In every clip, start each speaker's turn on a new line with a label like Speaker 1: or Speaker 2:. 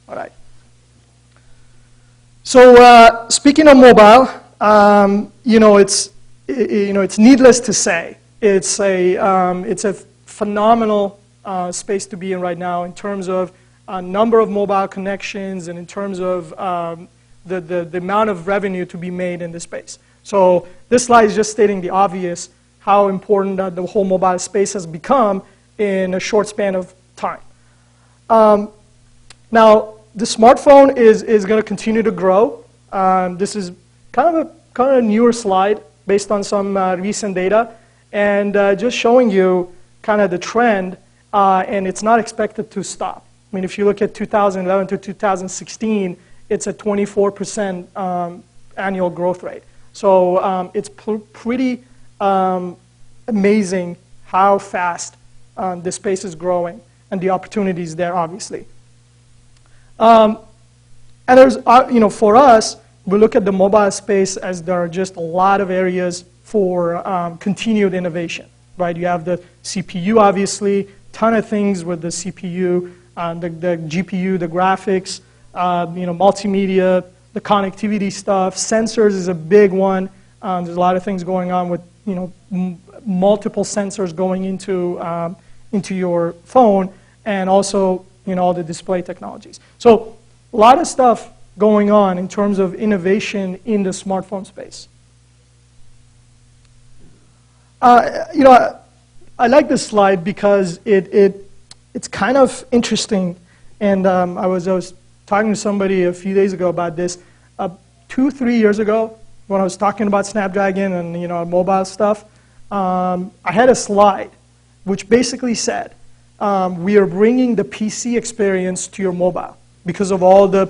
Speaker 1: All right. So speaking of mobile, it's needless to say, it's a phenomenal space to be in right now in terms of number of mobile connections and in terms of the amount of revenue to be made in this space. So this slide is just stating the obvious, how important the whole mobile space has become in a short span of time. Now, the smartphone is going to continue to grow. This is kind of a newer slide based on some recent data, and just showing you kind of the trend, and it's not expected to stop. I mean, if you look at 2011 to 2016, it's a 24% annual growth rate. So it's pretty amazing how fast the space is growing and the opportunities there, obviously. And there's, for us, we look at the mobile space as there are just a lot of areas for continued innovation, right? You have the CPU, obviously, ton of things with the CPU, the GPU, the graphics, multimedia, the connectivity stuff. Sensors is a big one. There's a lot of things going on with, multiple sensors going into your phone, and also, all the display technologies. So a lot of stuff going on in terms of innovation in the smartphone space. I like this slide because it's kind of interesting, and I was talking to somebody a few days ago about this. 2-3 years ago, when I was talking about Snapdragon and mobile stuff, I had a slide which basically said, we are bringing the PC experience to your mobile because of all the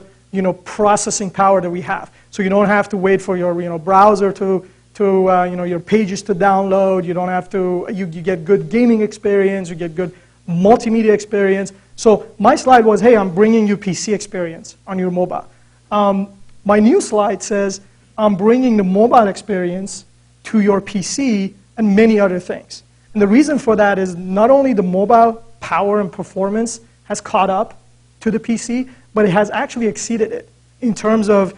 Speaker 1: processing power that we have. So you don't have to wait for your browser to your pages to download. You don't have to. You get good gaming experience. You get good multimedia experience. So my slide was, hey, I'm bringing you PC experience on your mobile. My new slide says, I'm bringing the mobile experience to your PC and many other things. And the reason for that is not only the mobile power and performance has caught up to the PC, but it has actually exceeded it in terms of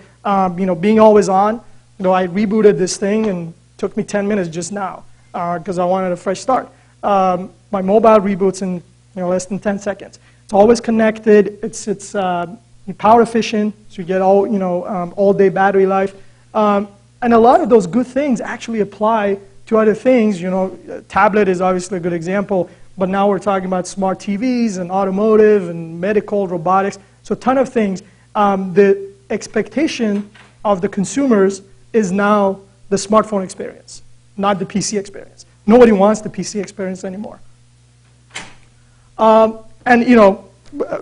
Speaker 1: being always on. I rebooted this thing and it took me 10 minutes just now because I wanted a fresh start. My mobile reboots in less than 10 seconds. It's always connected. It's power efficient, so you get all day battery life. And a lot of those good things actually apply to other things. Tablet is obviously a good example, but now we're talking about smart TVs and automotive and medical, robotics, so a ton of things. The expectation of the consumers is now the smartphone experience, not the PC experience. Nobody wants the PC experience anymore. And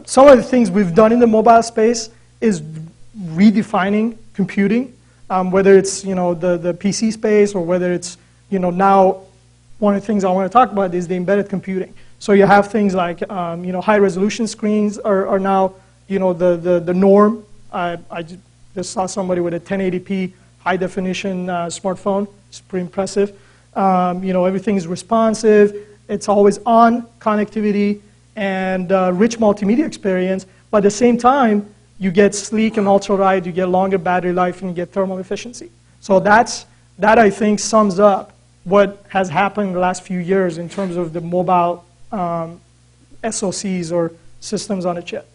Speaker 1: some of the things we've done in the mobile space is redefining computing, whether it's the PC space or whether it's now one of the things I want to talk about is the embedded computing. So you have things like high resolution screens are now the norm. I just saw somebody with a 1080p high definition smartphone. It's pretty impressive. Everything's responsive. It's always on connectivity and rich multimedia experience. But at the same time, you get sleek and ultra-wide, you get longer battery life, and you get thermal efficiency. So that I think sums up what has happened in the last few years in terms of the mobile SoCs or systems on a chip.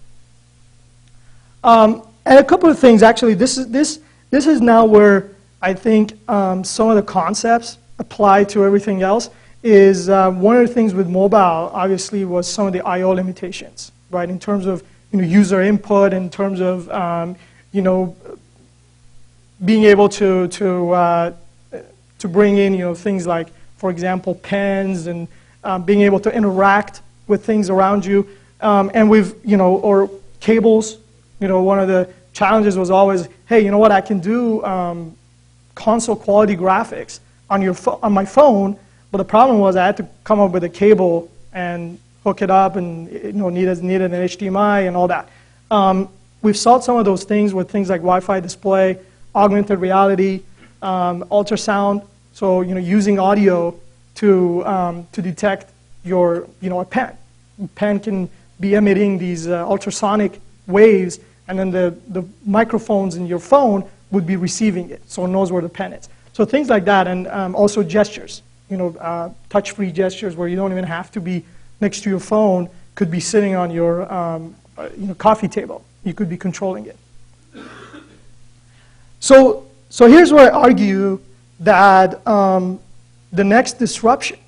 Speaker 1: And a couple of things, actually, this is now where I think some of the concepts apply to everything else. Is one of the things with mobile, obviously, was some of the I/O limitations, right? In terms of user input, in terms of being able to bring in things like, for example, pens and being able to interact with things around you, and with or cables. One of the challenges was always, hey, you know what? I can do console quality graphics on my phone. But the problem was I had to come up with a cable and hook it up and needed an HDMI and all that. We've solved some of those things with things like Wi-Fi display, augmented reality, ultrasound. So using audio to detect a pen. A pen can be emitting these ultrasonic waves and then the microphones in your phone would be receiving it, so it knows where the pen is. So things like that, and also gestures, touch-free gestures where you don't even have to be next to your phone, could be sitting on your coffee table. You could be controlling it. So here's where I argue that the next disruption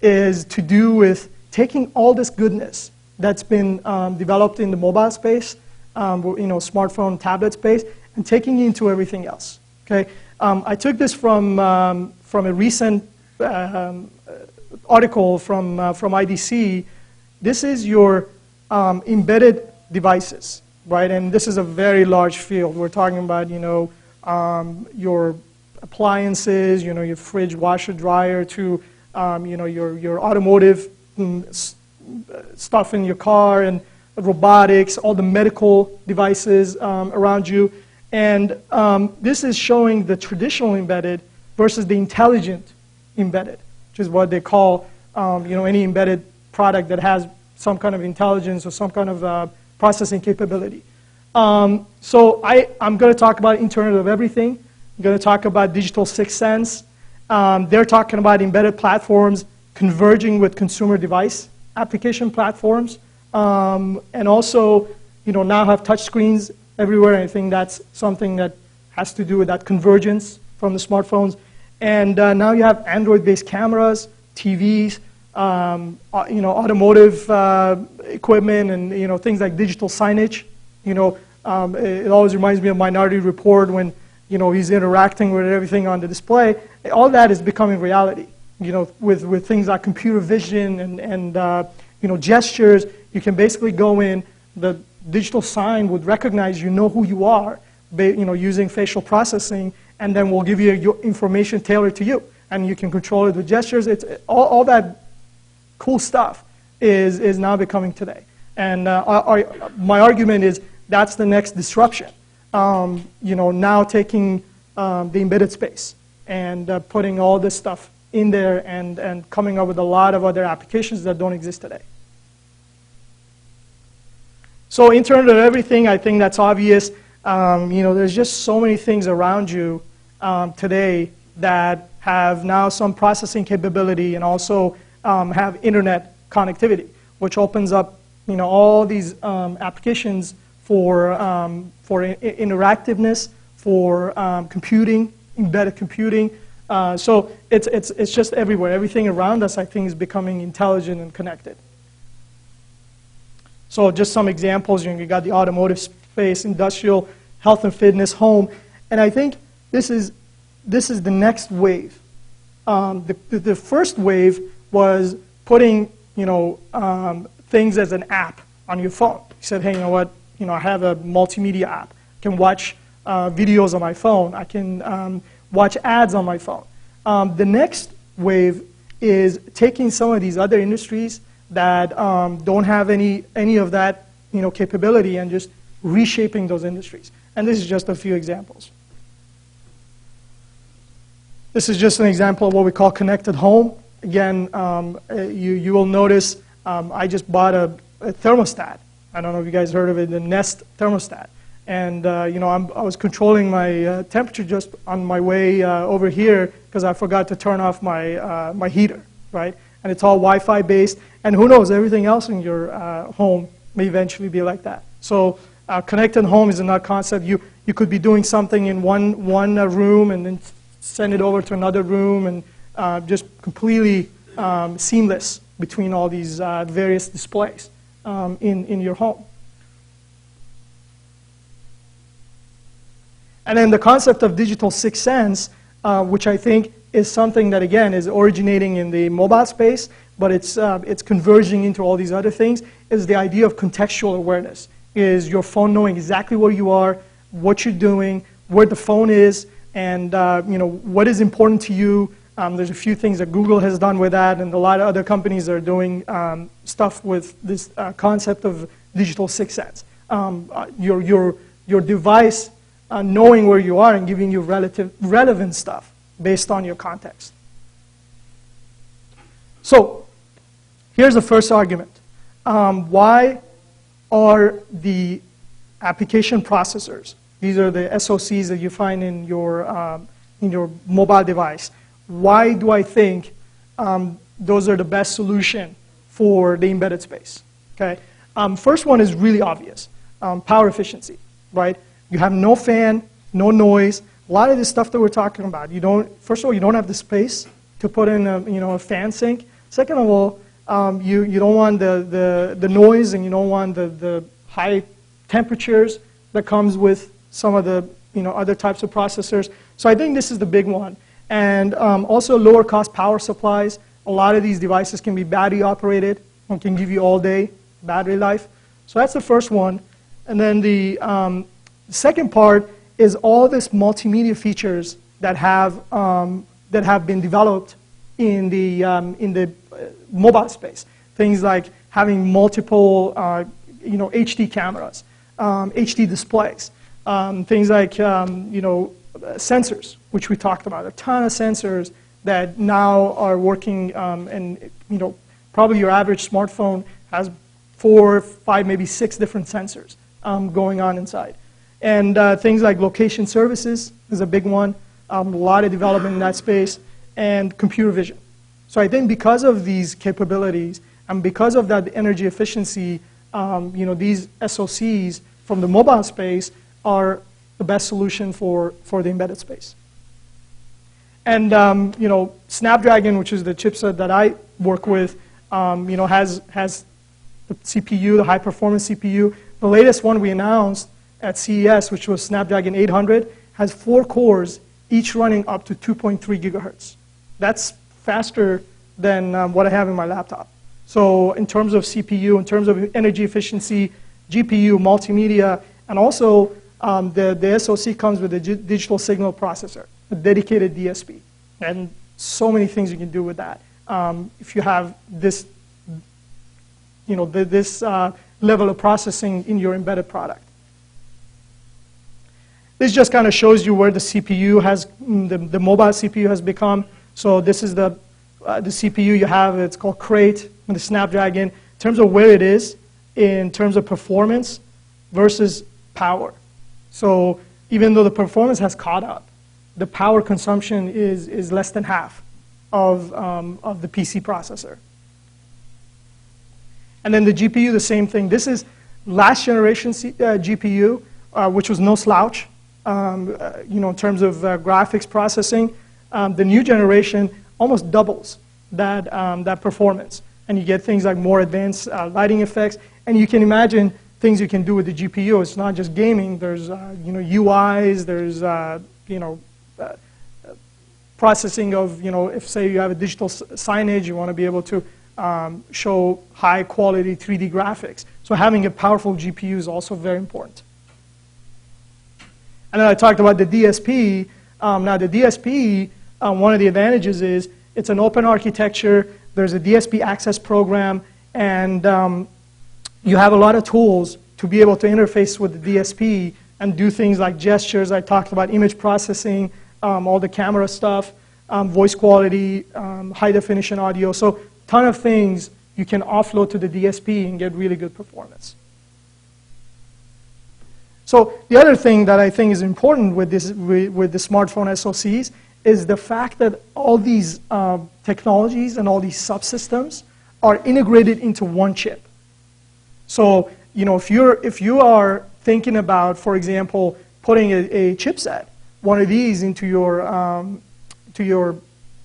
Speaker 1: is to do with taking all this goodness that's been developed in the mobile space, smartphone, tablet space, and taking it into everything else. Okay, I took this from a recent article from IDC. This is your embedded devices, right? And this is a very large field. We're talking about your appliances, your fridge, washer, dryer, to your automotive stuff in your car, and robotics, all the medical devices around you. And this is showing the traditional embedded versus the intelligent embedded, which is what they call any embedded product that has some kind of intelligence or some kind of processing capability. So I'm going to talk about Internet of Everything. I'm going to talk about digital sixth sense. They're talking about embedded platforms converging with consumer device application platforms, and also now have touch screens everywhere. I think that's something that has to do with that convergence from the smartphones. And now you have Android-based cameras, TVs, automotive equipment, and things like digital signage. It always reminds me of Minority Report when he's interacting with everything on the display. All that is becoming reality. With things like computer vision and gestures, you can basically go in. The digital sign would recognize who you are, using facial processing, and then will give you your information tailored to you, and you can control it with gestures. It's all that cool stuff is now becoming today. And my argument is that's the next disruption. Now taking the embedded space and putting all this stuff in there and coming up with a lot of other applications that don't exist today. So Internet of Everything, I think that's obvious. There's just so many things around you today that have now some processing capability and also have internet connectivity, which opens up all these applications for interactiveness, for computing, embedded computing. So it's just everywhere. Everything around us, I think, is becoming intelligent and connected. So just some examples. You got the automotive space, industrial, health and fitness, home, and I think this is the next wave. The first wave was putting things as an app on your phone. You said, hey, you know what? I have a multimedia app. I can watch videos on my phone. I can watch ads on my phone. The next wave is taking some of these other industries that don't have any of that capability and just reshaping those industries. And this is just a few examples. This is just an example of what we call connected home. Again, you will notice I just bought a thermostat. I don't know if you guys heard of it, the Nest thermostat. And I was controlling my temperature just on my way over here because I forgot to turn off my heater, right? And it's all Wi-Fi based. And who knows, everything else in your home may eventually be like that. So connected home is another concept. You could be doing something in one room and then send it over to another room, and just completely seamless between all these various displays in your home. And then the concept of digital sixth sense, which I think is something that, again, is originating in the mobile space, but it's converging into all these other things, is the idea of contextual awareness. Is your phone knowing exactly where you are, what you're doing, where the phone is, and what is important to you. There's a few things that Google has done with that, and a lot of other companies are doing stuff with this concept of digital sixth sense. Your device knowing where you are and giving you relevant stuff based on your context. So here's the first argument. Why are the application processors. These are the SoCs that you find in your mobile device. Why do I think those are the best solution for the embedded space? Okay. First one is really obvious, power efficiency, right? You have no fan, no noise. A lot of this stuff that we're talking about, first of all, you don't have the space to put in a fan sink. Second of all, you don't want the noise, and you don't want the high temperatures that comes with some of the other types of processors. So I think this is the big one. And also lower cost power supplies. A lot of these devices can be battery operated and can give you all day battery life. So that's the first one. And then the second part is all this multimedia features that have been developed in the mobile space. Things like having multiple HD cameras, HD displays, things like sensors, which we talked about. A ton of sensors that now are working, and probably your average smartphone has 4, 5, maybe 6 different sensors going on inside. And things like location services is a big one. A lot of development in that space, and computer vision. So I think because of these capabilities and because of that energy efficiency, these SoCs from the mobile space are the best solution for the embedded space. And Snapdragon, which is the chipset that I work with, has the CPU, the high performance CPU. The latest one we announced at CES, which was Snapdragon 800, has 4 cores, each running up to 2.3 gigahertz. That's faster than what I have in my laptop. So in terms of CPU, in terms of energy efficiency, GPU, multimedia, and also the SoC comes with a digital signal processor, a dedicated DSP. And so many things you can do with that. If you have this, this level of processing in your embedded product. This just kind of shows you where the CPU has, the mobile CPU has become. So this is the CPU you have. It's called Crate with the Snapdragon. In terms of where it is, in terms of performance versus power. So even though the performance has caught up, the power consumption is less than half of the PC processor. And then the GPU, the same thing. This is last generation GPU, which was no slouch, in terms of graphics processing. The new generation almost doubles that performance. And you get things like more advanced lighting effects. And you can imagine things you can do with the GPU. It's not just gaming. There's UIs. There's processing of if say you have a digital signage, you want to be able to show high quality 3D graphics. So having a powerful GPU is also very important. And then I talked about the DSP. Now the DSP, one of the advantages is it's an open architecture. There's a DSP access program, and you have a lot of tools to be able to interface with the DSP and do things like gestures. I talked about image processing, all the camera stuff, voice quality, high definition audio. So a ton of things you can offload to the DSP and get really good performance. So the other thing that I think is important with the smartphone SoCs is the fact that all these technologies and all these subsystems are integrated into one chip. So if you are thinking about, for example, putting a chipset, one of these into your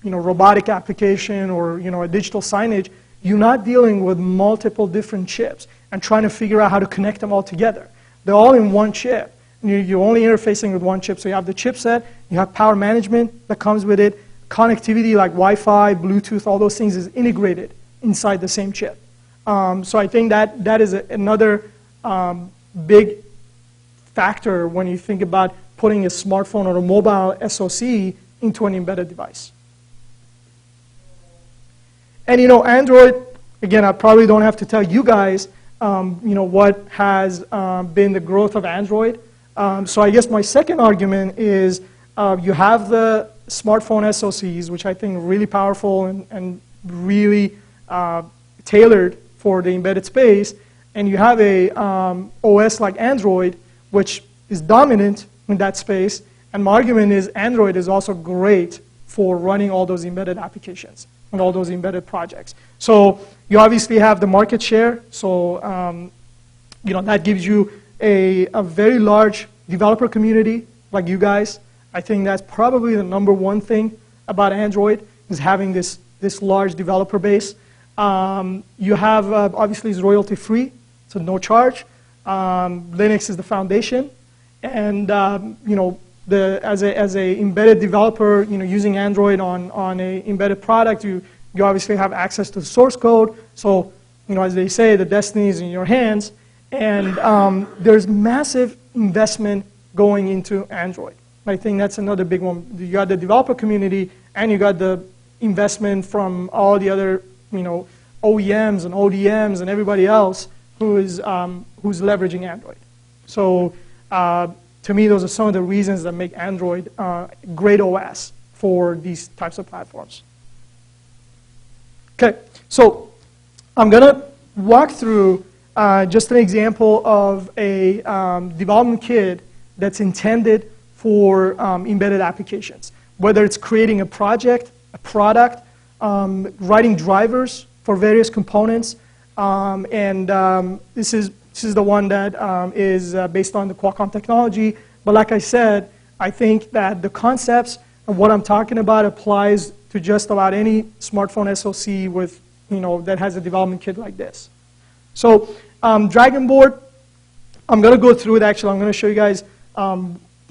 Speaker 1: robotic application or a digital signage, you're not dealing with multiple different chips and trying to figure out how to connect them all together. They're all in one chip. You're only interfacing with one chip. So you have the chipset, you have power management that comes with it, connectivity like Wi-Fi, Bluetooth, all those things is integrated inside the same chip. So I think that is another big factor when you think about putting a smartphone or a mobile SoC into an embedded device. And Android, again, I probably don't have to tell you guys what has been the growth of Android. So I guess my second argument is you have the smartphone SoCs, which I think are really powerful and really tailored for the embedded space, and you have a OS like Android which is dominant in that space. And my argument is Android is also great for running all those embedded applications and all those embedded projects. So you obviously have the market share. So that gives you a very large developer community like you guys. I think that's probably the #1 thing about Android is having this large developer base. You have, obviously, it's royalty free, so no charge. Linux is the foundation. And, as a embedded developer, using Android on a embedded product, you obviously have access to the source code. So, as they say, the destiny is in your hands. And there's massive investment going into Android. I think that's another big one. You got the developer community, and you got the investment from all the other, OEMs and ODMs and everybody else who's leveraging Android. So to me, those are some of the reasons that make Android great OS for these types of platforms. Okay, so I'm going to walk through just an example of a development kit that's intended for embedded applications, whether it's creating a project, a product, writing drivers for various components, this is the one that is based on the Qualcomm technology. But like I said, I think that the concepts of what I'm talking about applies to just about any smartphone SoC with, that has a development kit like this. So Dragon Board, I'm going to go through it. Actually, I'm going to show you guys,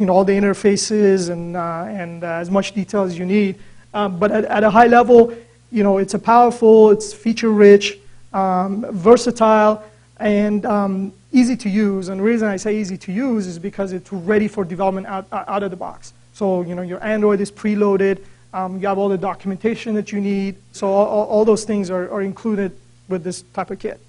Speaker 1: all the interfaces and as much detail as you need. But at a high level, it's it's feature-rich, versatile, and easy to use. And the reason I say easy to use is because it's ready for development out of the box. So, your Android is preloaded. You have all the documentation that you need. So all those things are included with this type of kit.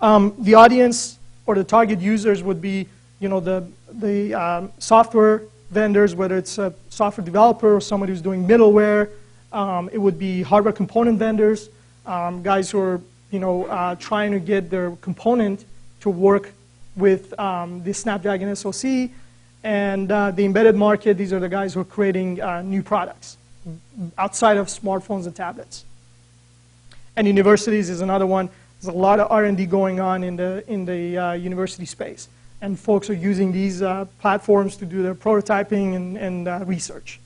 Speaker 1: The audience or the target users would be, the software vendors, whether it's a software developer or somebody who's doing middleware. It would be hardware component vendors, guys who are, trying to get their component to work with the Snapdragon SoC. And the embedded market, these are the guys who are creating new products outside of smartphones and tablets. And universities is another one. There's a lot of R&D going on in the university space. And folks are using these platforms to do their prototyping and research.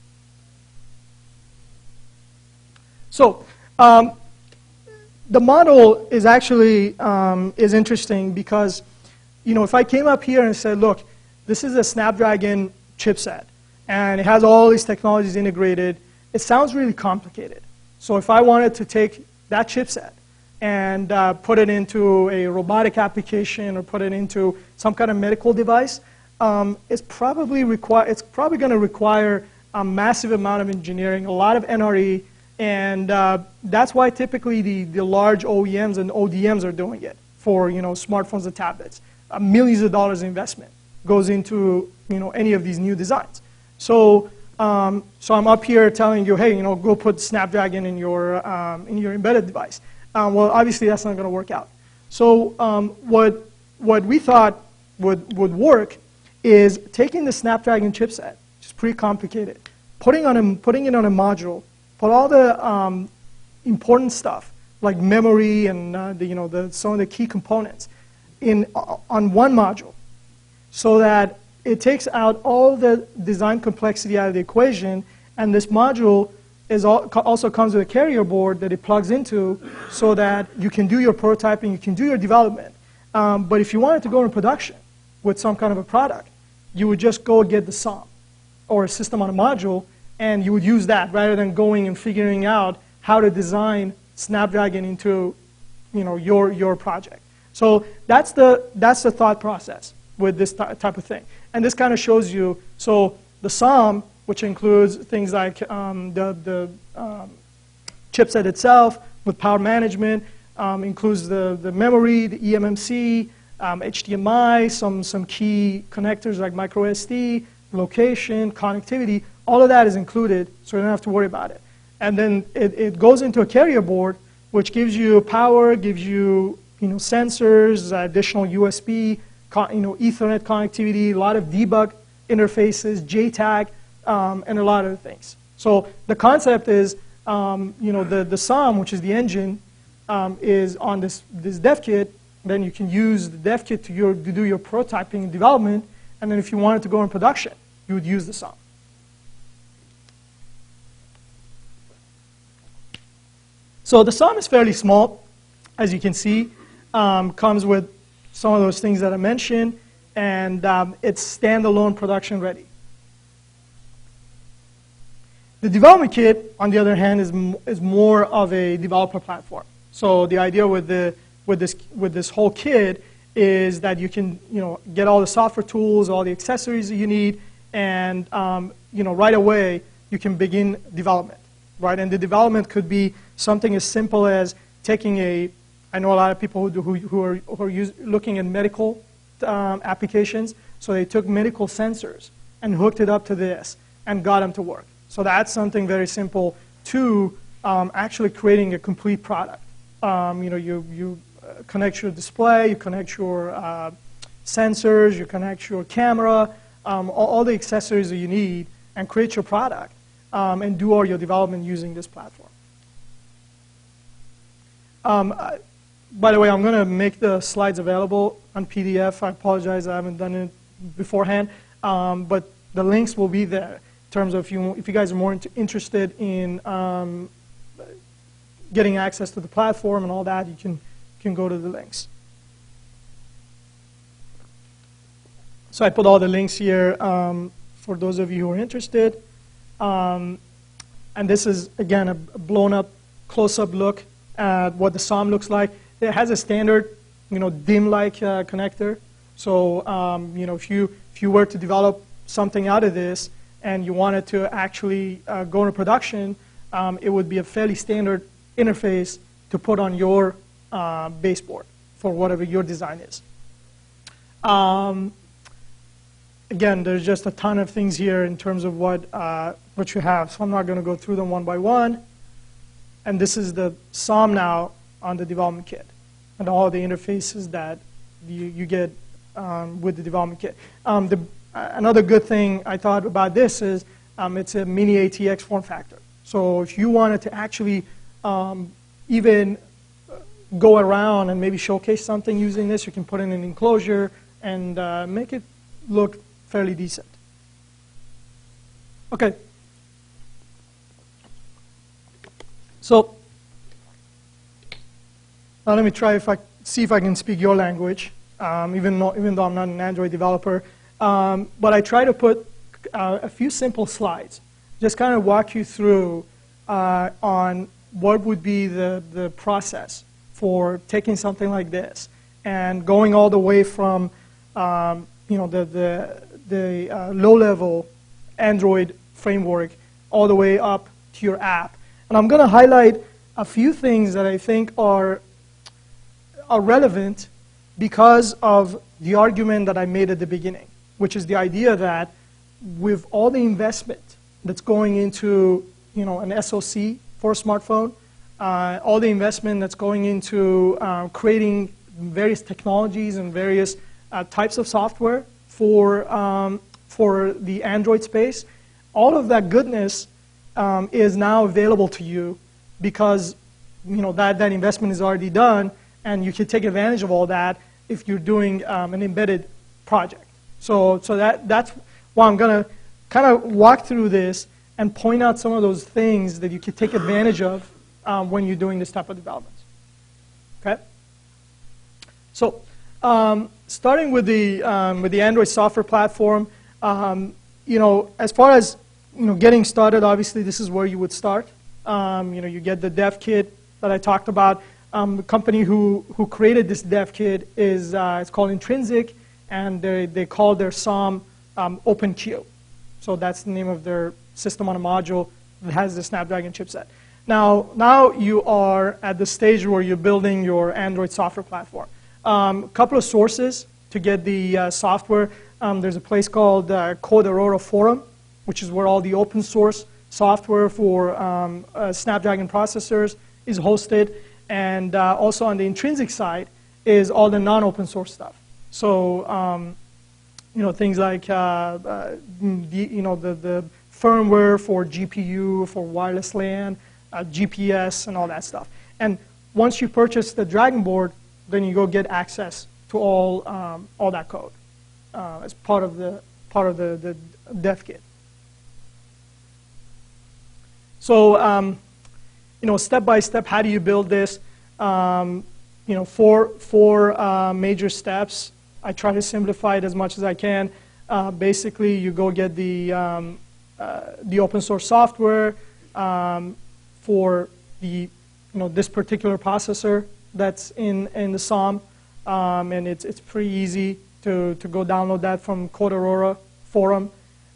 Speaker 1: So the model is actually is interesting because, if I came up here and said, look, this is a Snapdragon chipset, and it has all these technologies integrated, it sounds really complicated. So if I wanted to take that chipset and put it into a robotic application or put it into some kind of medical device, it's probably going to require a massive amount of engineering, a lot of NRE, and that's why typically the large OEMs and ODMs are doing it for smartphones and tablets. Millions of dollars investment goes into any of these new designs. So so I'm up here telling you, hey, go put Snapdragon in your embedded device. Well, obviously that's not going to work out. So what we thought would work is taking the Snapdragon chipset, which is pretty complicated, putting it on a module, put all the important stuff like memory and some of the key components on one module, so that it takes out all the design complexity out of the equation, and this module also comes with a carrier board that it plugs into so that you can do your prototyping, you can do your development. But if you wanted to go in production with some kind of a product, you would just go get the SOM or a system on a module, and you would use that rather than going and figuring out how to design Snapdragon into your project. So that's the thought process with this type of thing. And this kind of shows you, so the SOM, which includes things like the chipset itself with power management, includes the memory, the eMMC, HDMI, some key connectors like microSD, location, connectivity, all of that is included, so you don't have to worry about it. And then it goes into a carrier board, which gives you power, gives you sensors, additional USB Ethernet connectivity, a lot of debug interfaces, JTAG, and a lot of other things. So the concept is, the SOM, which is the engine, is on this dev kit. Then you can use the dev kit to do your prototyping and development. And then if you wanted to go in production, you would use the SOM. So the SOM is fairly small, as you can see. Comes with some of those things that I mentioned, and it's standalone production ready. The development kit, on the other hand, is more of a developer platform. So the idea with this whole kit is that you can get all the software tools, all the accessories that you need, and right away you can begin development, right? And the development could be something as simple as taking I know a lot of people who are looking at medical applications, so they took medical sensors and hooked it up to this and got them to work. So that's something very simple to actually creating a complete product. You connect your display, you connect your sensors, you connect your camera, all the accessories that you need, and create your product and do all your development using this platform. By the way, I'm going to make the slides available on PDF. I apologize, I haven't done it beforehand, but the links will be there in terms of if you guys are more interested in getting access to the platform and all that, you can go to the links. So I put all the links here for those of you who are interested. And this is, again, a blown up, close-up look at what the SOM looks like. It has a standard, DIMM-like connector. So, if you were to develop something out of this and you wanted to actually go into production, it would be a fairly standard interface to put on your baseboard for whatever your design is. Again, there's just a ton of things here in terms of what you have. So I'm not going to go through them one by one. And this is the SOM now on the development kit and all the interfaces that you get with the development kit. Another good thing I thought about this is it's a mini ATX form factor. So if you wanted to actually even go around and maybe showcase something using this, you can put in an enclosure and make it look fairly decent. Okay. So now let me try see if I can speak your language, even though I'm not an Android developer. But I try to put a few simple slides, just kind of walk you through on what would be the process for taking something like this and going all the way from the low-level Android framework all the way up to your app. And I'm going to highlight a few things that I think are relevant because of the argument that I made at the beginning, which is the idea that with all the investment that's going into an SoC for a smartphone, all the investment that's going into creating various technologies and various types of software for the Android space, all of that goodness is now available to you because that investment is already done, and you can take advantage of all that if you're doing an embedded project. So that's why I'm going to kind of walk through this and point out some of those things that you can take advantage of when you're doing this type of development. Okay? So starting with the Android software platform, as far as getting started, obviously this is where you would start. You get the dev kit that I talked about. The company who created this dev kit is it's called Intrinsic, and they call their SOM OpenQ. So that's the name of their system on a module that has the Snapdragon chipset. Now you are at the stage where you're building your Android software platform. A couple of sources to get the software. There's a place called Code Aurora Forum, which is where all the open source software for Snapdragon processors is hosted. And also on the Intrinsic side is all the non-open source stuff. So things like the firmware for GPU, for wireless LAN, GPS, and all that stuff. And once you purchase the Dragon board, then you go get access to all that code as part of the dev kit. So step by step, how do you build this? Four major steps. I try to simplify it as much as I can. Basically, you go get the open source software for the this particular processor that's in the SOM, and it's pretty easy to go download that from Code Aurora forum.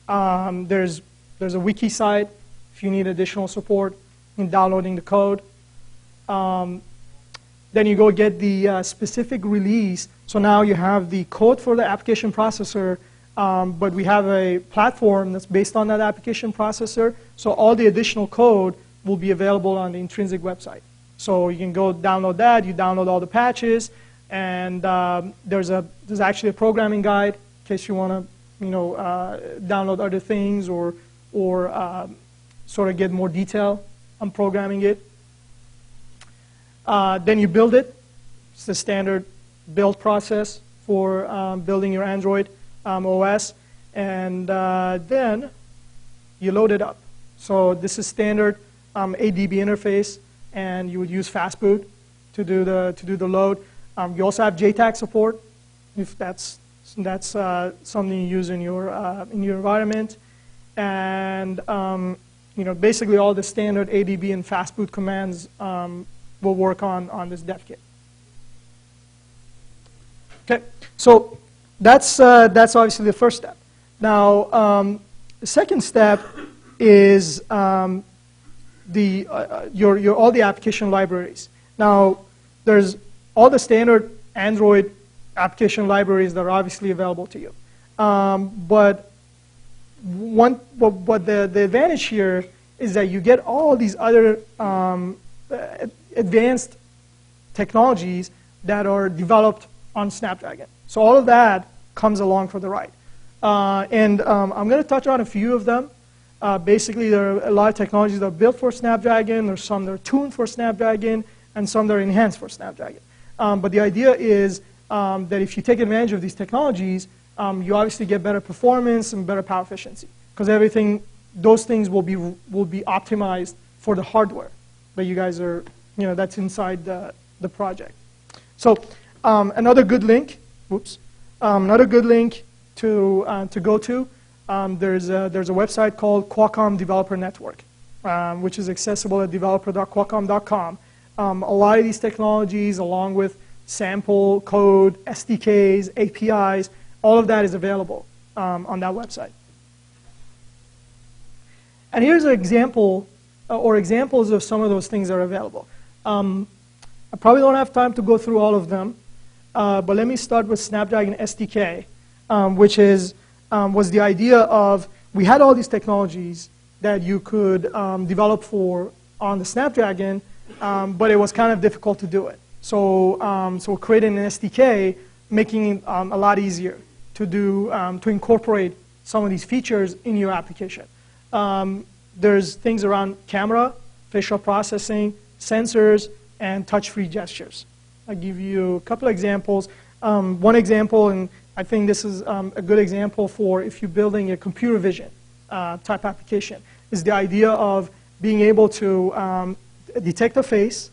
Speaker 1: There's a wiki site if you need additional support in downloading the code. Then you go get the specific release. So now you have the code for the application processor, but we have a platform that's based on that application processor. So all the additional code will be available on the Intrinsic website. So you can go download that. You download all the patches, and there's actually a programming guide in case you want to download other things or sort of get more detail on programming it. Then you build it. It's the standard build process for building your Android OS. And then you load it up. So this is standard ADB interface, and you would use Fastboot to do the load. You also have JTAG support if that's something you use in your environment. And basically all the standard ADB and Fastboot commands will work on this dev kit. Okay, so that's obviously the first step. Now, the second step is all the application libraries. Now, there's all the standard Android application libraries that are obviously available to you. But the advantage here is that you get all these other advanced technologies that are developed on Snapdragon. So all of that comes along for the ride. And I'm going to touch on a few of them. Basically, there are a lot of technologies that are built for Snapdragon. There's some that are tuned for Snapdragon, and some that are enhanced for Snapdragon. But the idea is that if you take advantage of these technologies, you obviously get better performance and better power efficiency, because those things will be optimized for the hardware that you guys are, that's inside the project. So another good link to go to. There's a website called Qualcomm Developer Network, which is accessible at developer.qualcomm.com. A lot of these technologies, along with sample code, SDKs, APIs, all of that is available on that website. And here's an example, or examples of some of those things that are available. I probably don't have time to go through all of them, but let me start with Snapdragon SDK, which was the idea of, we had all these technologies that you could develop for on the Snapdragon, but it was kind of difficult to do it. So creating an SDK, making it a lot easier to do, to incorporate some of these features in your application. There's things around camera, facial processing, sensors, and touch-free gestures. I'll give you a couple of examples. One example, and I think this is a good example for if you're building a computer vision type application, is the idea of being able to detect a face,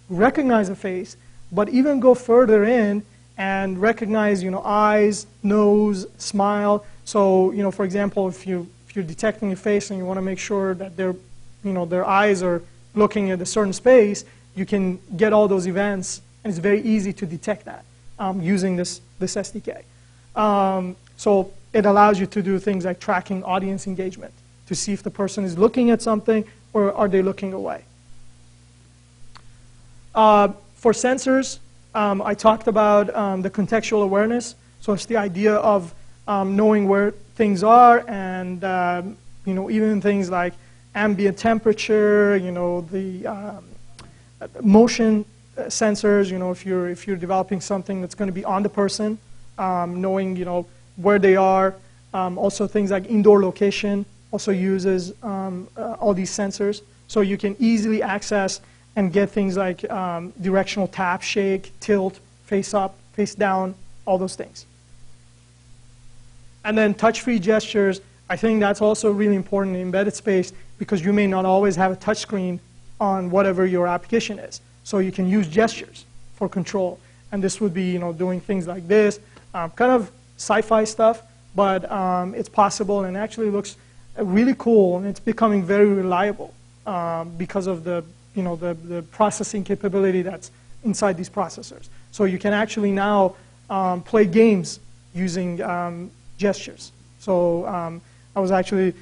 Speaker 1: recognize a face, but even go further in and recognize, eyes, nose, smile. So, for example, if you're detecting a face and you want to make sure that their eyes are looking at a certain space, you can get all those events, and it's very easy to detect that using this SDK. So it allows you to do things like tracking audience engagement to see if the person is looking at something or are they looking away. For sensors, I talked about the contextual awareness. So it's the idea of knowing where things are, and even things like ambient temperature, the motion sensors. If you're developing something that's going to be on the person, knowing where they are. Also things like indoor location also uses all these sensors. So you can easily access and get things like directional tap, shake, tilt, face up, face down, all those things. And then touch-free gestures, I think that's also really important in embedded space because you may not always have a touch screen on whatever your application is. So you can use gestures for control. And this would be doing things like this, kind of sci-fi stuff, but it's possible and actually looks really cool, and it's becoming very reliable because of the processing capability that's inside these processors. So you can actually now play games using gestures. So I was actually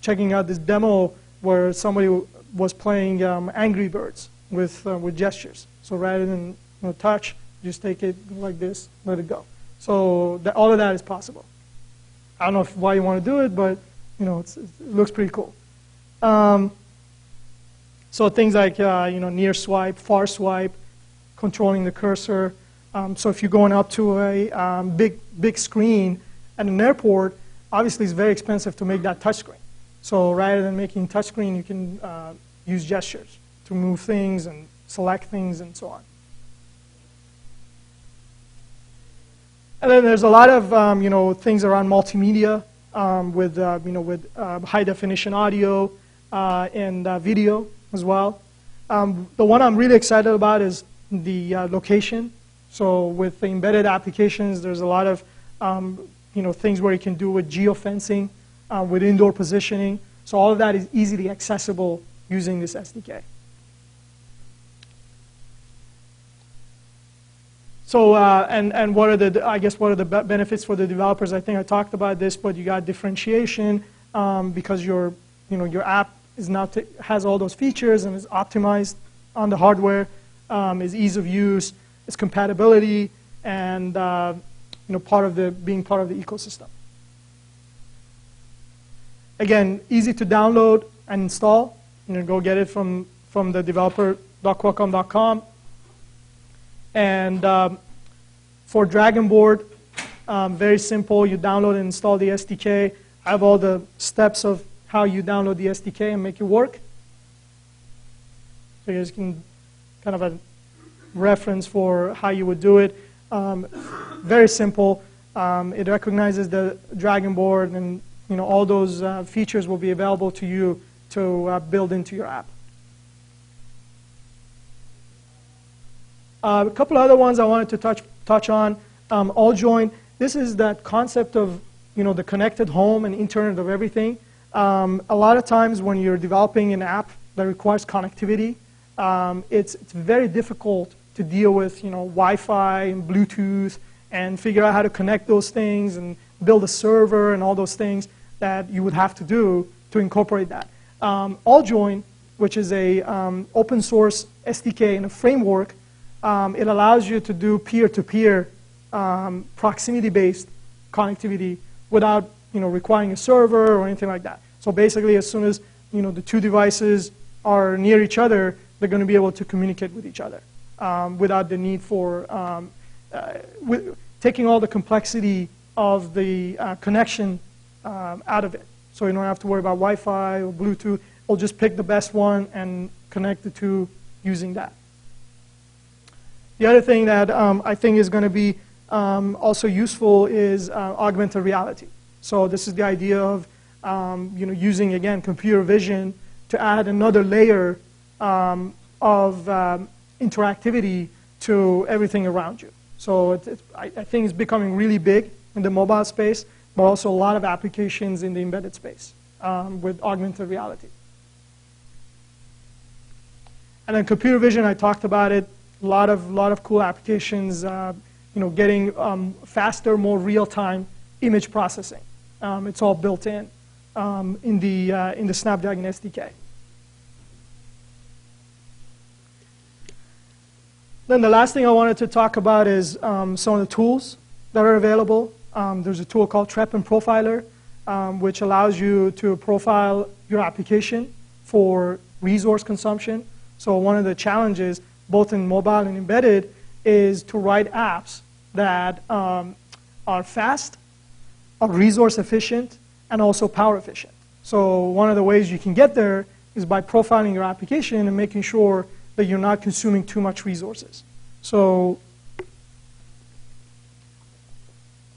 Speaker 1: checking out this demo where somebody was playing Angry Birds with gestures. So rather than touch, just take it like this, let it go. So all of that is possible. I don't know why you want to do it, but it looks pretty cool. So things like near swipe, far swipe, controlling the cursor. So if you're going up to a big screen at an airport, obviously it's very expensive to make that touch screen. So rather than making touch screen, you can use gestures to move things and select things and so on. And then there's a lot of things around multimedia with high definition audio and video as well. The one I'm really excited about is the location. So with the embedded applications, there's a lot of things where you can do with geofencing, with indoor positioning. So all of that is easily accessible using this SDK. So and what are the benefits for the developers? I think I talked about this, but you got differentiation because your app is now has all those features and is optimized on the hardware. Is ease of use, is compatibility, and being part of the ecosystem. Again, easy to download and install. Go get it from the developer.qualcomm.com. And for Dragon Board, very simple. You download and install the SDK. I have all the steps of how you download the SDK and make it work. So you guys can kind of a reference for how you would do it. Very simple. It recognizes the Dragon Board, and all those features will be available to you to build into your app. A couple other ones I wanted to touch on. AllJoyn. This is that concept of the connected home and Internet of Everything. A lot of times when you're developing an app that requires connectivity, it's very difficult to deal with Wi-Fi and Bluetooth and figure out how to connect those things and build a server and all those things that you would have to do to incorporate that. AllJoyn, which is a open source SDK and a framework, it allows you to do peer-to-peer proximity-based connectivity without requiring a server or anything like that. So basically, as soon as the two devices are near each other, they're going to be able to communicate with each other without the need for taking all the complexity of the connection out of it. So you don't have to worry about Wi-Fi or Bluetooth. We'll just pick the best one and connect the two using that. The other thing that I think is going to be also useful is augmented reality. So this is the idea of using, again, computer vision to add another layer of interactivity to everything around you. So I think it's becoming really big in the mobile space, but also a lot of applications in the embedded space with augmented reality. And then computer vision, I talked about it. A lot of cool applications. Getting faster, more real-time image processing. It's all built in the Snapdragon SDK. Then the last thing I wanted to talk about is some of the tools that are available. There's a tool called Treppen Profiler, which allows you to profile your application for resource consumption. So one of the challenges, both in mobile and embedded, is to write apps that are fast, are resource efficient, and also power efficient. So one of the ways you can get there is by profiling your application and making sure that you're not consuming too much resources. So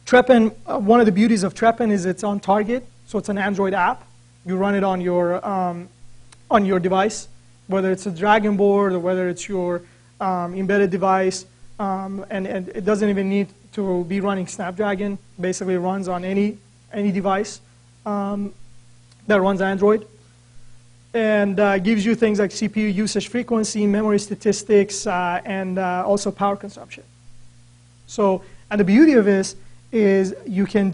Speaker 1: Trepen, one of the beauties of Trepen is it's on target. So it's an Android app. You run it on your device, whether it's a Dragon board or whether it's your embedded device. And it doesn't even need to be running Snapdragon. Basically, it runs on any device that runs Android. And gives you things like CPU usage frequency, memory statistics, and also power consumption. So, and the beauty of this is you can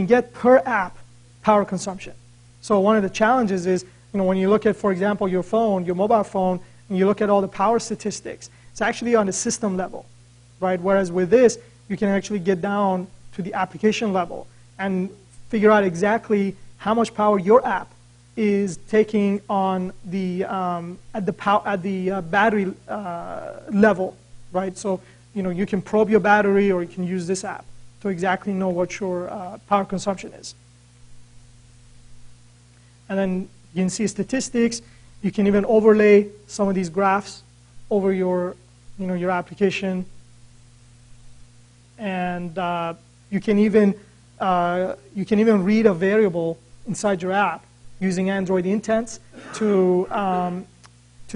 Speaker 1: get per app power consumption. So one of the challenges is, when you look at, for example, your phone, your mobile phone, and you look at all the power statistics, it's actually on the system level, right? Whereas with this, you can actually get down to the application level and figure out exactly how much power your app is taking on the battery level, right? So you can probe your battery, or you can use this app to exactly know what your power consumption is. And then you can see statistics. You can even overlay some of these graphs over your application, and you can even read a variable inside your app using Android intents to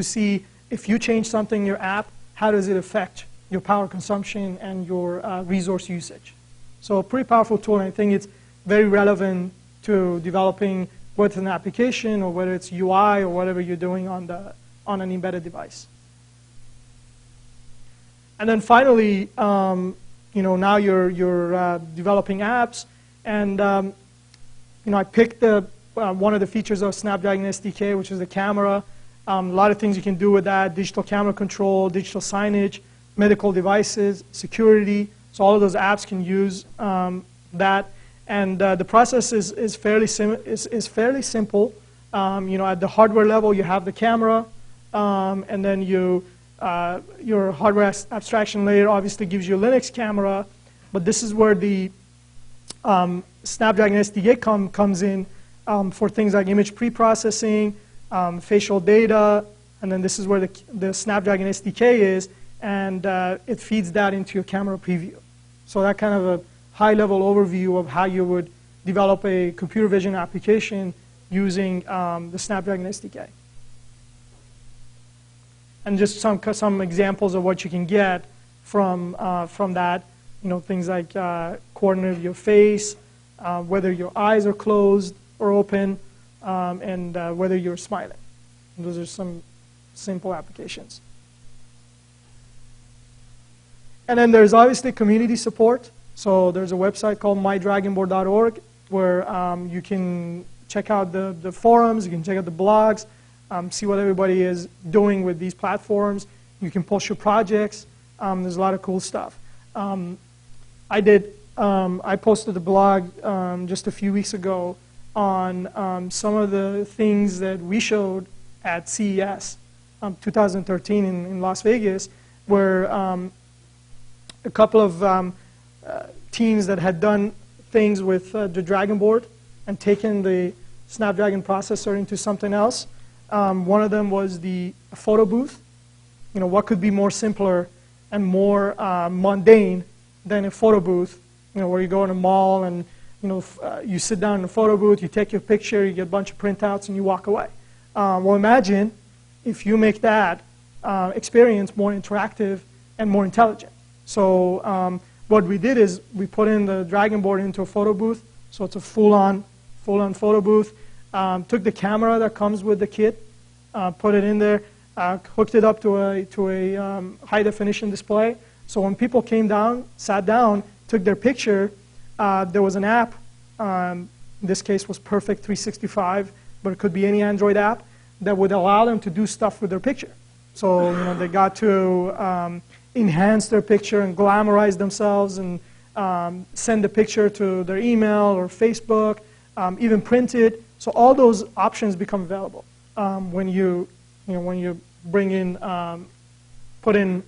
Speaker 1: see if you change something in your app, how does it affect your power consumption and your resource usage. So a pretty powerful tool, and I think it's very relevant to developing whether it's an application or whether it's UI or whatever you're doing on an embedded device. And then finally, now you're developing apps, and I picked one of the features of Snapdragon SDK, which is the camera. A lot of things you can do with that: digital camera control, digital signage, medical devices, security. So all of those apps can use that. And the process is fairly simple. At the hardware level, you have the camera, and then your hardware abstraction layer obviously gives you a Linux camera. But this is where the Snapdragon SDK comes in for things like image pre-processing, facial data, and then this is where the Snapdragon SDK is, and it feeds that into your camera preview. So that kind of a high-level overview of how you would develop a computer vision application using the Snapdragon SDK. And just some examples of what you can get from that, things like coordinate of your face, whether your eyes are closed or open, and whether you're smiling. And those are some simple applications. And then there's obviously community support. So there's a website called mydragonboard.org where you can check out the forums, you can check out the blogs, see what everybody is doing with these platforms. You can post your projects. There's a lot of cool stuff. I posted a blog just a few weeks ago on some of the things that we showed at CES 2013 in Las Vegas, where a couple of teams that had done things with the Dragon board and taken the Snapdragon processor into something else. One of them was the photo booth. What could be more simpler and more mundane than a photo booth, where you go in a mall and you sit down in a photo booth, you take your picture, you get a bunch of printouts, and you walk away. Well, imagine if you make that experience more interactive and more intelligent. So what we did is we put in the Dragon board into a photo booth, so it's a full-on photo booth. Took the camera that comes with the kit, put it in there, hooked it up to a high-definition display. So when people came down, sat down, took their picture, there was an app. In this case was Perfect 365, but it could be any Android app that would allow them to do stuff with their picture. So they got to enhance their picture and glamorize themselves and send the picture to their email or Facebook, even print it. So all those options become available when you bring in, put in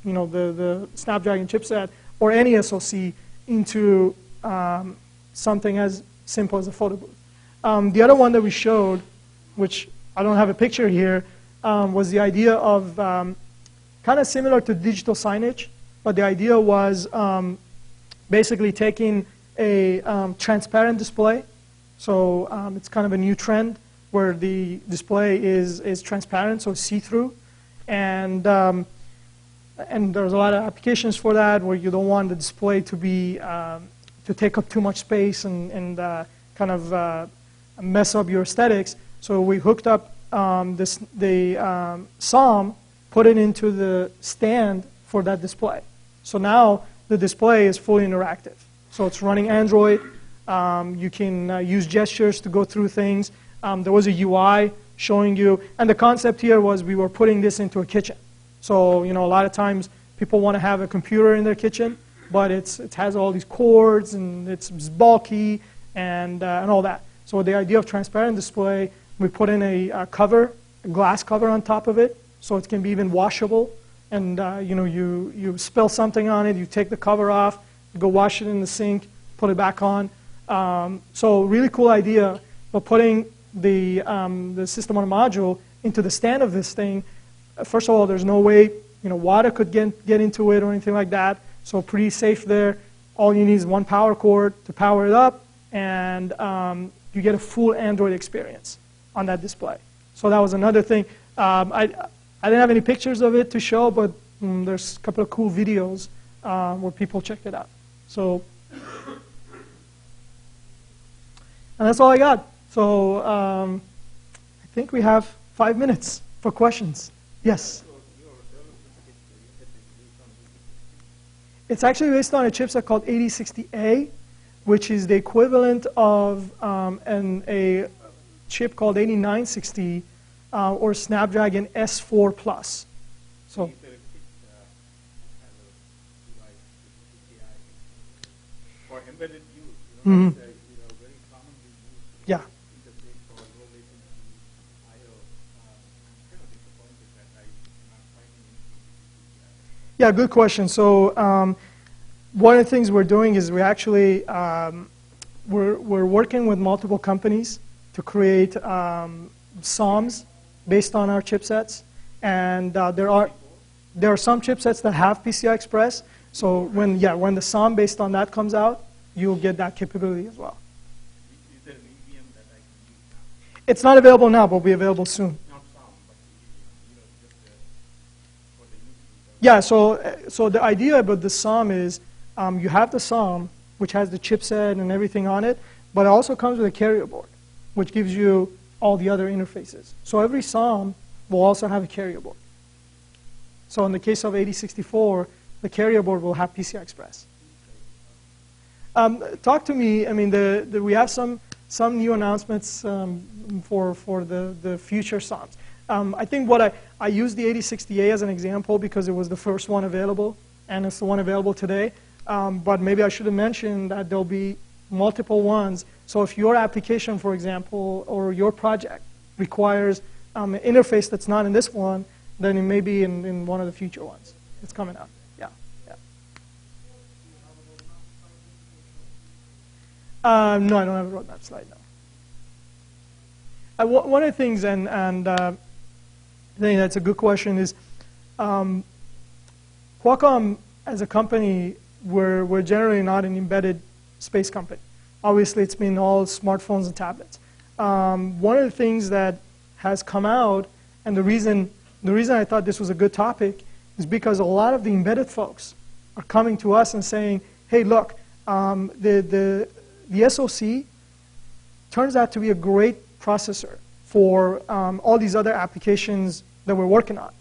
Speaker 1: the Snapdragon chipset or any SoC into something as simple as a photo booth. The other one that we showed, which I don't have a picture here, was the idea of kind of similar to digital signage, but the idea was basically taking a transparent display. So it's kind of a new trend where the display is transparent, so see-through. And there's a lot of applications for that where you don't want the display to be to take up too much space and kind of mess up your aesthetics. So we hooked up the SOM, put it into the stand for that display. So now the display is fully interactive. So it's running Android. You can use gestures to go through things. There was a UI showing you, and the concept here was we were putting this into a kitchen. So a lot of times people want to have a computer in their kitchen, but it has all these cords and it's bulky and all that. So the idea of transparent display, we put in a cover, a glass cover on top of it, so it can be even washable. And you spill something on it, you take the cover off, you go wash it in the sink, put it back on. So really cool idea, but putting the system on a module into the stand of this thing. First of all, there's no way water could get into it or anything like that. So pretty safe there. All you need is one power cord to power it up, and you get a full Android experience on that display. So that was another thing. I didn't have any pictures of it to show, but there's a couple of cool videos where people checked it out. So, and that's all I got. So I think we have 5 minutes for questions. Yes? It's actually based on a chipset called 8060A, which is the equivalent of a chip called 8960 or Snapdragon S4 Plus. So.
Speaker 2: For embedded use,
Speaker 1: Mm-hmm.
Speaker 2: very commonly used
Speaker 1: Yeah.
Speaker 2: interface for low latency I/O. I'm kind of disappointed that I'm not finding anything.
Speaker 1: Yeah, good question. So one of the things we're doing is we actually we're working with multiple companies to create SOMs based on our chipsets, and there are some chipsets that have PCI Express. So when the SOM based on that comes out, you'll get that capability as well.
Speaker 2: Is there an EVM that I can use now?
Speaker 1: It's not available now, but will be available soon.
Speaker 2: Not some, but just for the use.
Speaker 1: Yeah. So the idea about the SOM is you have the SOM, which has the chipset and everything on it, but it also comes with a carrier board, which gives you all the other interfaces. So every SOM will also have a carrier board. So in the case of 8064, the carrier board will have PCI Express. Talk to me. I mean, we have some new announcements for the future SOMs. I think I used the 8060A as an example because it was the first one available, and it's the one available today. But maybe I should have mentioned that there'll be multiple ones. So if your application, for example, or your project requires an interface that's not in this one, then it may be in one of the future ones that's coming up. Yeah, yeah. No, I don't have a roadmap slide now. One of the things, and I think that's a good question, is Qualcomm as a company, we're generally not an embedded space company. Obviously, it's been all smartphones and tablets. One of the things that has come out, and the reason I thought this was a good topic, is because a lot of the embedded folks are coming to us and saying, hey, look, the SoC turns out to be a great processor for all these other applications that we're working on,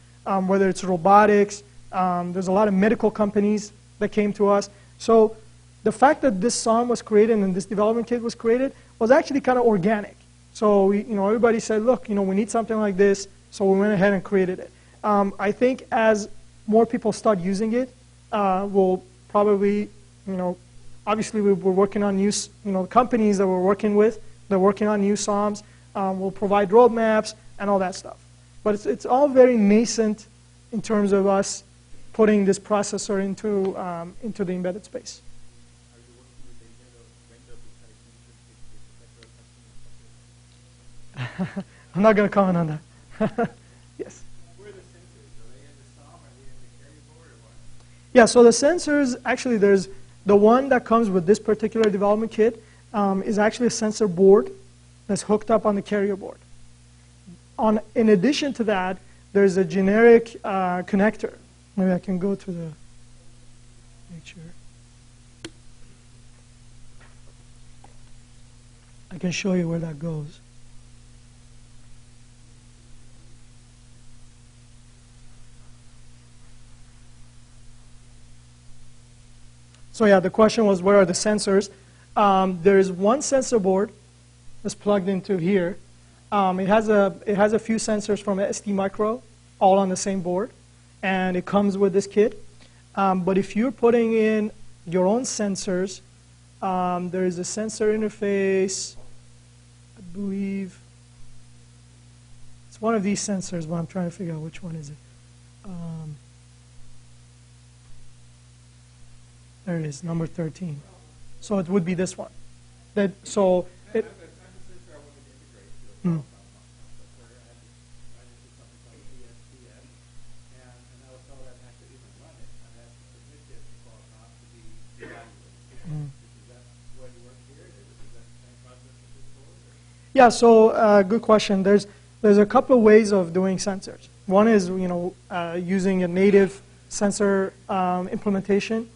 Speaker 1: whether it's robotics. There's a lot of medical companies that came to us. So the fact that this SOM was created and this development kit was created was actually kind of organic. So everybody said, look, we need something like this, so we went ahead and created it. I think as more people start using it, we'll probably, obviously we're working on new, companies that we're working with, they're working on new SOMs. We'll provide roadmaps and all that stuff. But it's all very nascent in terms of us putting this processor into the embedded space.
Speaker 2: Are you working with any other vendor besides Intrinsix?
Speaker 1: I'm not going to comment on that. Yes.
Speaker 2: Where are the sensors? Are they in the SOM? Are they in the carrier board or what?
Speaker 1: Yeah, so the sensors, actually there's the one that comes with this particular development kit is actually a sensor board that's hooked up on the carrier board. In addition to that, there's a generic connector. Maybe I can go to the picture. I can show you where that goes. So yeah, the question was, where are the sensors? There's one sensor board that's plugged into here. It has a few sensors from ST Micro, all on the same board, and it comes with this kit. But if you're putting in your own sensors, there is a sensor interface. I believe it's one of these sensors, but I'm trying to figure out which one is it. There it is, number 13. So it would be this one. So it. Hmm. Yeah, so good question. There's a couple of ways of doing sensors. One is using a native sensor implementation.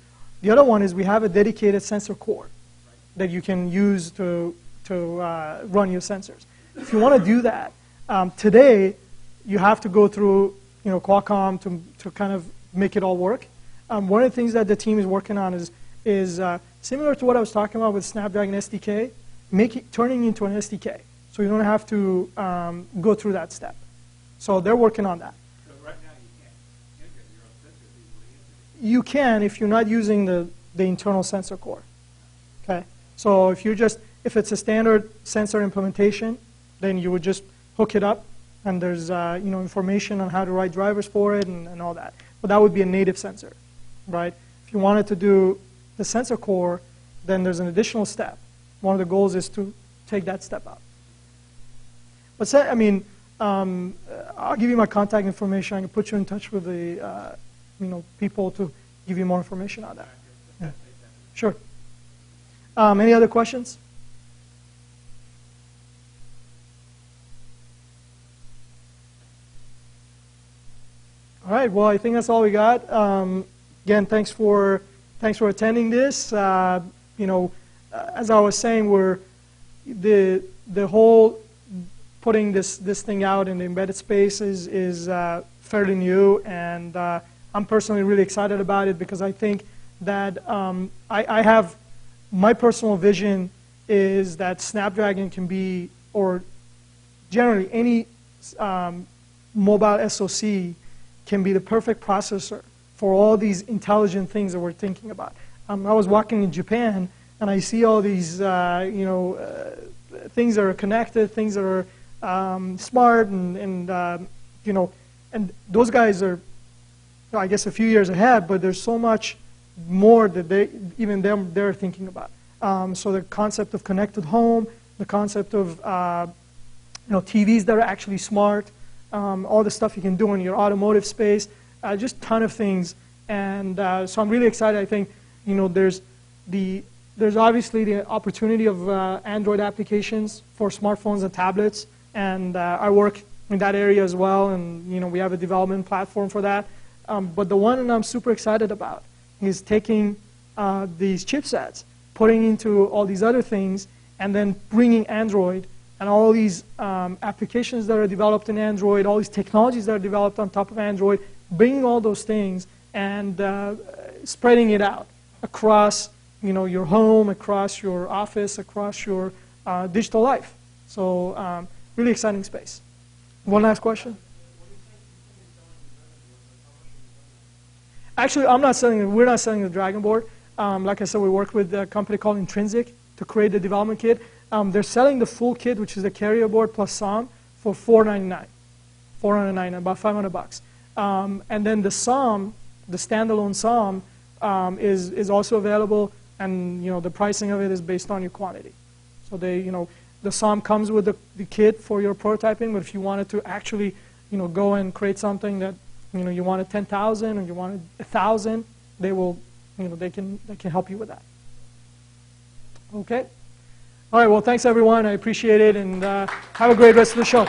Speaker 1: The other one is we have a dedicated sensor core that you can use to run your sensors. If you want to do that, today you have to go through Qualcomm to kind of make it all work. One of the things that the team is working on is similar to what I was talking about with Snapdragon SDK, turning into an SDK. So you don't have to go through that step. So they're working on that.
Speaker 2: So right now you can't integrate your own sensors easily.
Speaker 1: You can if you're not using the internal sensor core. Okay. So if it's a standard sensor implementation, then you would just hook it up, and there's information on how to write drivers for it and all that. But that would be a native sensor, right? If you wanted to do the sensor core, then there's an additional step. One of the goals is to take that step out. But I'll give you my contact information. I can put you in touch with the people to give you more information on that. Yeah. Sure. Any other questions? All right. Well, I think that's all we got. Again, thanks for attending this. As I was saying, the whole putting this thing out in the embedded space is fairly new, and I'm personally really excited about it because I think that I have my personal vision is that Snapdragon can be, or generally any mobile SoC can be the perfect processor for all these intelligent things that we're thinking about. I was walking in Japan, and I see all these things that are connected, things that are smart, and those guys are, I guess, a few years ahead, but there's so much more that they're thinking about. So the concept of connected home, the concept of TVs that are actually smart, all the stuff you can do in your automotive space, just a ton of things. And so I'm really excited. I think there's obviously the opportunity of Android applications for smartphones and tablets, and I work in that area as well, and we have a development platform for that. But the one I'm super excited about is taking these chipsets, putting into all these other things, and then bringing Android and all these applications that are developed in Android, all these technologies that are developed on top of Android, bringing all those things and spreading it out across your home, across your office, across your digital life. So really exciting space. One last question? Actually, we're not selling the Dragon board. Like I said, we work with a company called Intrinsic to create the development kit. They're selling the full kit, which is the carrier board plus SOM, for $499, about $500. And then the SOM the standalone SOM is also available, and the pricing of it is based on your quantity. So the SOM comes with the kit for your prototyping, but if you wanted to actually go and create something that you wanted 10,000 or you wanted 1,000, they will they can help you with that. Okay. All right. Well, thanks everyone. I appreciate it, and have a great rest of the show.